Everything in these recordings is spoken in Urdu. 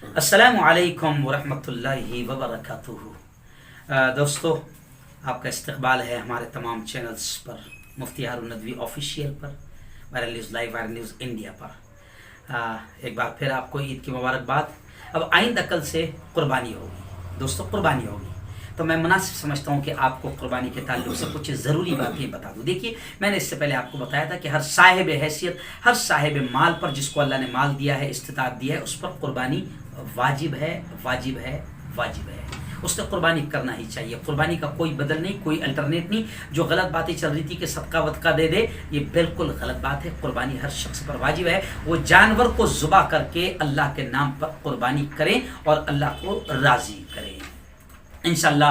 السلام علیکم ورحمۃ اللہ وبرکاتہ۔ دوستو، آپ کا استقبال ہے ہمارے تمام چینلز پر، مفتی ہارون ندوی آفیشیل پر، viral news live, viral news India پر۔ ایک بار پھر آپ کو عید کی مبارکباد۔ اب آئندہ کل سے قربانی ہوگی دوستو، قربانی ہوگی، تو میں مناسب سمجھتا ہوں کہ آپ کو قربانی کے تعلق سے کچھ ضروری باتیں بتا دوں۔ دیکھیے، میں نے اس سے پہلے آپ کو بتایا تھا کہ ہر صاحب حیثیت، ہر صاحب مال پر، جس کو اللہ نے مال دیا ہے، استطاعت دیا ہے، اس پر قربانی واجب ہے، واجب ہے، واجب ہے۔ اس نے قربانی کرنا ہی چاہیے۔ قربانی کا کوئی بدل نہیں، کوئی الٹرنیٹ نہیں۔ جو غلط باتیں چل رہی تھی کہ صدقہ ودقہ دے دے، یہ بالکل غلط بات ہے۔ قربانی ہر شخص پر واجب ہے۔ وہ جانور کو ذبح کر کے اللہ کے نام پر قربانی کریں اور اللہ کو راضی کریں۔ انشاءاللہ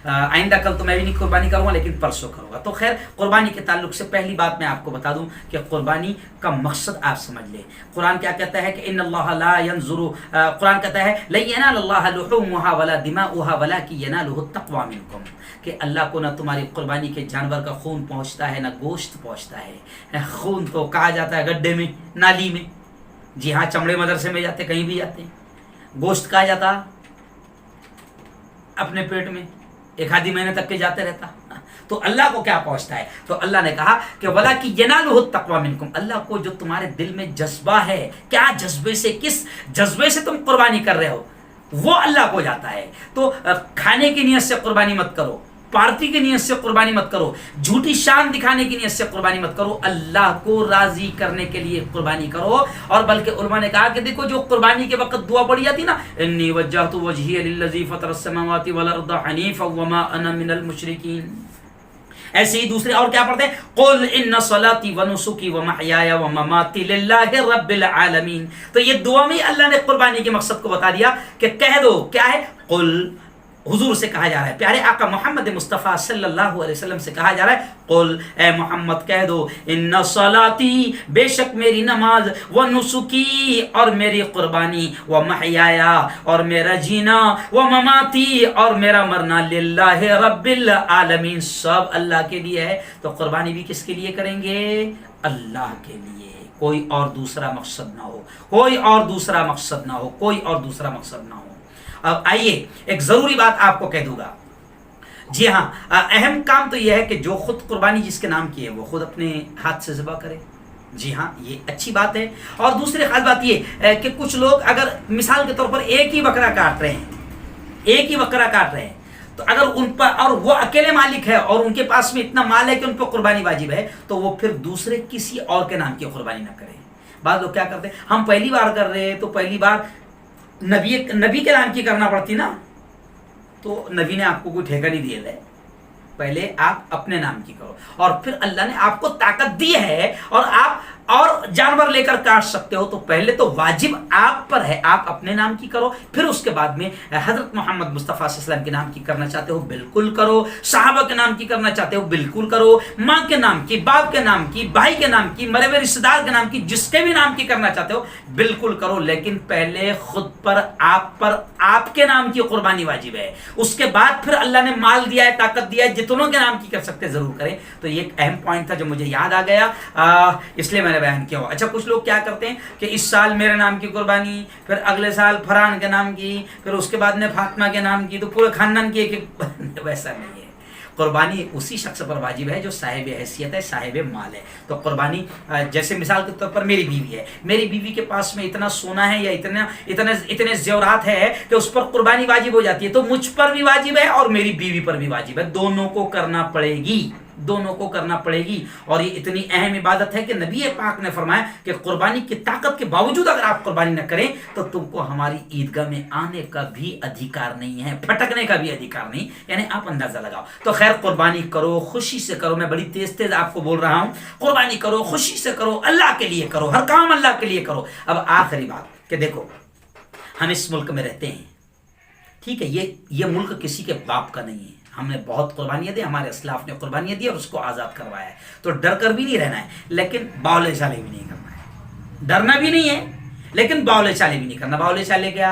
آئندہ کل تو میں بھی نہیں قربانی کروں گا، لیکن پرسوں کروں گا۔ تو خیر، قربانی کے تعلق سے پہلی بات میں آپ کو بتا دوں کہ قربانی کا مقصد آپ سمجھ لیں۔ قرآن کیا کہتا ہے کہ ان اللہ لا ينظر، قرآن کہتا ہے لن ينال اللہ لحومها ولا دماؤها ولكن يناله التقوى منكم، کہ اللہ کو نہ تمہاری قربانی کے جانور کا خون پہنچتا ہے، نہ گوشت پہنچتا ہے۔ خون تو کہا جاتا ہے گڈھے میں، نالی میں، جی ہاں، چمڑے مدرسے میں جاتے، کہیں بھی جاتے ہیں۔ گوشت کہا جاتا اپنے پیٹ میں، ایک آدھی مہینے تک کے جاتے رہتا۔ تو اللہ کو کیا پہنچتا ہے؟ تو اللہ نے کہا کہ وَلَكِنْ يَنَالُهُ التَّقْوَى مِنْكُمْ، اللہ کو جو تمہارے دل میں جذبہ ہے، کیا جذبے سے، کس جذبے سے تم قربانی کر رہے ہو، وہ اللہ کو جاتا ہے۔ تو کھانے کی نیت سے قربانی مت کرو، پارٹی کی نیت سے قربانی مت کرو، جھوٹی شان دکھانے کی نیت سے قربانی مت کرو، اللہ کو راضی کرنے کے لیے قربانی کرو۔ اور بلکہ علماء نے کہا کہ دیکھو، جو قربانی کے وقت دعا پڑھی جاتی نا، انی وجہت وجہی للذی فطر السماوات والارض حنیفا وما انا من المشرکین، ایسے ہی دوسرے اور کیا پڑھتے ہیں؟ قل ان صلاتی ونسکی ومحیای ومماتی للہ رب العالمین۔ تو یہ دعا میں اللہ نے قربانی کے مقصد کو بتا دیا کہ کہہ دو، کیا ہے؟ قل، حضور سے کہا جا رہا ہے، پیارے آقا محمد مصطفیٰ صلی اللہ علیہ وسلم سے کہا جا رہا ہے، قل، اے محمد کہہ دو، ان صلاتی، بے شک میری نماز، و نسکی، اور میری قربانی، و محیایا، اور میرا جینا، و مماتی، اور میرا مرنا، للہ رب العالمین، سب اللہ کے لیے ہے۔ تو قربانی بھی کس کے لیے کریں گے؟ اللہ کے لیے، کوئی اور دوسرا مقصد نہ ہو، کوئی اور دوسرا مقصد نہ ہو، کوئی اور دوسرا مقصد نہ ہو۔ اب آئیے، ایک ضروری بات آپ کو کہہ دوں گا۔ جی ہاں، اہم کام تو یہ ہے کہ جو خود قربانی جس کے نام کی ہے، وہ خود اپنے ہاتھ سے ذبح کرے۔ جی ہاں، یہ اچھی بات ہے۔ اور دوسری خاص بات یہ کہ کچھ لوگ اگر مثال کے طور پر ایک ہی بکرا کاٹ رہے ہیں، ایک ہی بکرا کاٹ رہے ہیں، تو اگر ان پر، اور وہ اکیلے مالک ہے اور ان کے پاس میں اتنا مال ہے کہ ان پر قربانی واجب ہے، تو وہ پھر دوسرے کسی اور کے نام کی قربانی نہ کرے۔ بعض لوگ کیا کرتے ہیں، ہم پہلی بار کر رہے ہیں تو پہلی بار نبی کے نام کی کرنا پڑتی نا، تو نبی نے آپ کو کوئی ٹھیکہ نہیں دیا ہے، پہلے آپ اپنے نام کی کرو، اور پھر اللہ نے آپ کو طاقت دی ہے اور آپ اور جانور لے کر کاٹ سکتے ہو، تو پہلے تو واجب آپ پر ہے، آپ اپنے نام کی کرو، پھر اس کے بعد میں حضرت محمد مصطفیٰ صلی اللہ علیہ وسلم کے نام کی کرنا چاہتے ہو بالکل کرو، صحابہ کے نام کی کرنا چاہتے ہو بالکل کرو، ماں کے نام کی، باپ کے نام کی، بھائی کے نام کی، مرے ہوئے رشتہ دار کے نام کی، جس کے بھی نام کی کرنا چاہتے ہو بالکل کرو، لیکن پہلے خود پر آپ کے نام کی قربانی واجب ہے۔ اس کے بعد پھر اللہ نے مال دیا ہے، طاقت دیا ہے، جتنوں کے نام کی کر سکتے ضرور کریں۔ تو یہ ایک اہم پوائنٹ تھا جو مجھے یاد آ گیا، اس لیے میں نے بیان کیا ہو۔ اچھا، کچھ لوگ کیا کرتے ہیں کہ اس سال میرے نام کی قربانی، پھر اگلے سال فرحان کے نام کی، پھر اس کے بعد نے فاطمہ کے نام کی، تو پورے خاندان کی ایک ویسا نہیں ہے۔ قربانی اسی شخص پر واجب ہے جو صاحب حیثیت ہے، صاحب مال ہے۔ تو قربانی، جیسے مثال کے طور پر میری بیوی ہے، میری بیوی کے پاس میں اتنا سونا ہے یا اتنے زیورات ہے کہ اس پر قربانی واجب ہو جاتی ہے، تو مجھ پر بھی واجب ہے اور میری بیوی پر بھی واجب ہے، دونوں کو کرنا پڑے گی، دونوں کو کرنا پڑے گی۔ اور یہ اتنی اہم عبادت ہے کہ نبی پاک نے فرمایا کہ قربانی کی طاقت کے باوجود اگر آپ قربانی نہ کریں تو تم کو ہماری عیدگاہ میں آنے کا بھی ادھیکار نہیں ہے، پھٹکنے کا بھی ادھیکار نہیں، یعنی آپ اندازہ لگاؤ۔ تو خیر، قربانی کرو، خوشی سے کرو، میں بڑی تیز آپ کو بول رہا ہوں، قربانی کرو، خوشی سے کرو، اللہ کے لیے کرو، ہر کام اللہ کے لیے کرو۔ اب آخری بات کہ دیکھو، ہم اس ملک میں رہتے ہیں، ٹھیک ہے، یہ ملک کسی کے باپ کا نہیں ہے، ہم نے بہت قربانیاں دی، ہمارے اسلاف نے قربانیاں دی اور اس کو آزاد کروایا ہے، تو ڈر کر بھی نہیں رہنا ہے، لیکن باولے چالے بھی نہیں کرنا ہے، ڈرنا بھی نہیں ہے لیکن باولے چالے بھی نہیں کرنا۔ باولے چالے کیا؟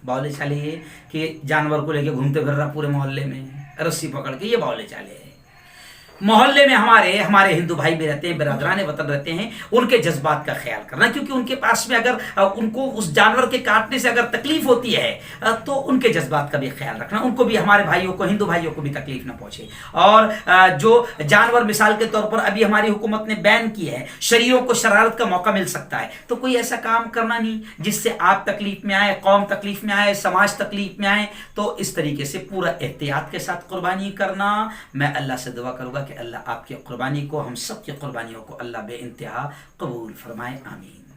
باولے چالے یہ کہ جانور کو لے کے گھومتے پھر رہا پورے محلے میں رسی پکڑ کے، یہ باولے چالے ہے۔ محلے میں ہمارے ہندو بھائی بھی رہتے ہیں، برادران وطن رہتے ہیں، ان کے جذبات کا خیال کرنا، کیونکہ ان کے پاس میں اگر ان کو اس جانور کے کاٹنے سے اگر تکلیف ہوتی ہے تو ان کے جذبات کا بھی خیال رکھنا، ان کو بھی، ہمارے بھائیوں کو، ہندو بھائیوں کو بھی تکلیف نہ پہنچے۔ اور جو جانور مثال کے طور پر ابھی ہماری حکومت نے بین کی ہے، شریعوں کو شرارت کا موقع مل سکتا ہے، تو کوئی ایسا کام کرنا نہیں جس سے آپ تکلیف میں آئے، قوم تکلیف میں آئے، سماج تکلیف میں آئے۔ تو اس طریقے سے پورا احتیاط کے ساتھ قربانی کرنا۔ میں اللہ سے دعا کروں گا کہ اللہ آپ کی قربانی کو، ہم سب کی قربانیوں کو اللہ بے انتہا قبول فرمائے، آمین۔